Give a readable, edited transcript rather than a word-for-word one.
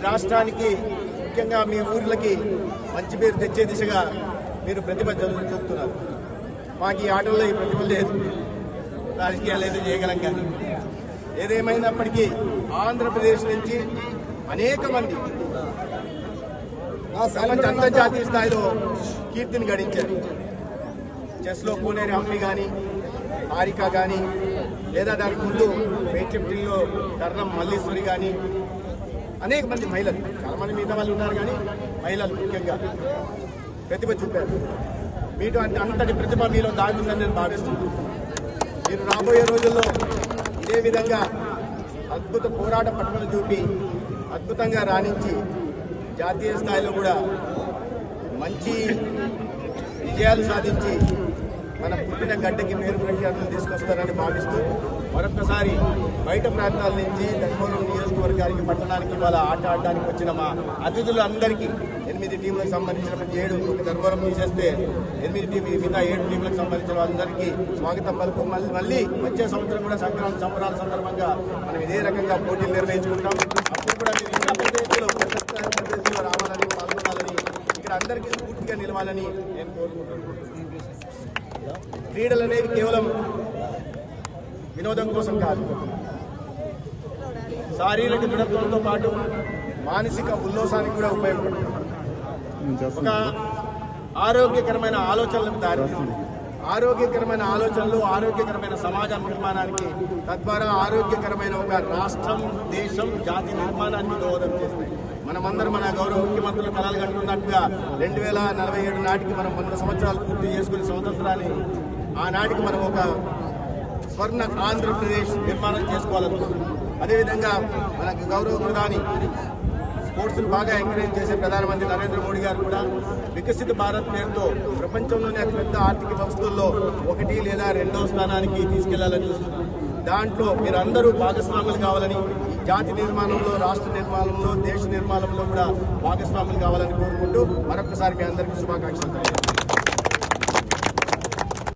రాష్ట్రానికి ముఖ్యంగా మీ ఊర్లకి మంచి పేరు తెచ్చే దిశగా మీరు ప్రతిభ చూపుతున్నారు. మాకు ఈ ఆటల్లో ఈ ప్రతిభ లేదు, రాజకీయాలు అయితే చేయగలం. కానీ ఏదేమైనప్పటికీ ఆంధ్రప్రదేశ్ నుంచి అనేక మంది అంతర్జాతీయ స్థాయిలో కీర్తిని గడించారు. చెస్లో కోనేరు హంపి కానీ, హారిక కానీ, లేదా దానికి ముందు వెయిట్ లిఫ్టింగ్లో కర్ణం మల్లీశ్వరి కానీ, అనేక మంది మహిళలు, చాలా మంది మిగతా వాళ్ళు ఉన్నారు కానీ మహిళలు ముఖ్యంగా ప్రతిభ చూపారు. మీతో అంతటి ప్రతిభ మీలో దాగుందని నేను భావిస్తున్నాను. మీరు రాబోయే రోజుల్లో ఇదే విధంగా అద్భుత పోరాట పట్టుదల చూపి అద్భుతంగా రాణించి జాతీయ స్థాయిలో కూడా మంచి విజయాలు సాధించి మన పుట్టిన గడ్డకి పేరు ప్రఖ్యాతులు తీసుకొస్తారని భావిస్తూ మరొకసారి బయట ప్రాంతాల నుంచి ధర్మవరం నియోజకవర్గానికి పట్టణానికి ఇవాళ ఆట ఆడడానికి వచ్చిన మా అతిథులందరికీ 8 టీంలకు సంబంధించిన 7 ధర్మవరం తీసేస్తే 8 మిగతా 7 టీంలకు సంబంధించిన వాళ్ళందరికీ స్వాగతం పలుకు. మళ్ళీ వచ్చే సంవత్సరం కూడా సంక్రాంతి సంబరాల సందర్భంగా మనం ఇదే రకంగా పోటీలు నిర్వహించుకుంటాం. అప్పుడు కూడా మీరు ఇంకా పెద్ద ఎత్తులో రావాలని, పాల్గొనాలని, ఇక్కడ అందరికీ స్ఫూర్తిగా నిలవాలని నేను కోరుకుంటున్నాను. క్రీడలు అనేవి కేవలం వినోదం కోసం కాదు, శారీరక దృఢత్వంతో పాటు మానసిక ఉల్లాసానికి కూడా ఉపయోగపడుతుంది. ఒక ఆరోగ్యకరమైన ఆలోచనలకు దారితీస్తుంది. ఆరోగ్యకరమైన ఆలోచనలు ఆరోగ్యకరమైన సమాజ నిర్మాణానికి, తద్వారా ఆరోగ్యకరమైన ఒక రాష్ట్రం, దేశం, జాతి నిర్మాణానికి దోహదం చేస్తాయి. మనమందరం మన గౌరవ ముఖ్యమంత్రులు కలలు కంటున్నట్టుగా 2047 నాటికి మనం 100 సంవత్సరాలు పూర్తి చేసుకునే స్వతంత్రాన్ని, ఆనాటికి మనం ఒక స్వర్ణ ఆంధ్రప్రదేశ్ నిర్మాణం చేసుకోవాలనుకుంటున్నాం. అదేవిధంగా మనకు గౌరవ ప్రధాని స్పోర్ట్స్ను బాగా ఎంకరేజ్ చేసే ప్రధానమంత్రి నరేంద్ర మోడీ గారు కూడా వికసిత భారత్ పేరుతో ప్రపంచంలోనే అతిపెద్ద ఆర్థిక వ్యవస్థల్లో 1 లేదా 2వ స్థానానికి తీసుకెళ్లాలని చూస్తున్నారు. దాంట్లో మీరందరూ భాగస్వాములు కావాలని, ఈ జాతి నిర్మాణంలో, రాష్ట్ర నిర్మాణంలో, దేశ నిర్మాణంలో కూడా భాగస్వాములు కావాలని కోరుకుంటూ మరొకసారి మీ అందరికీ శుభాకాంక్షలు.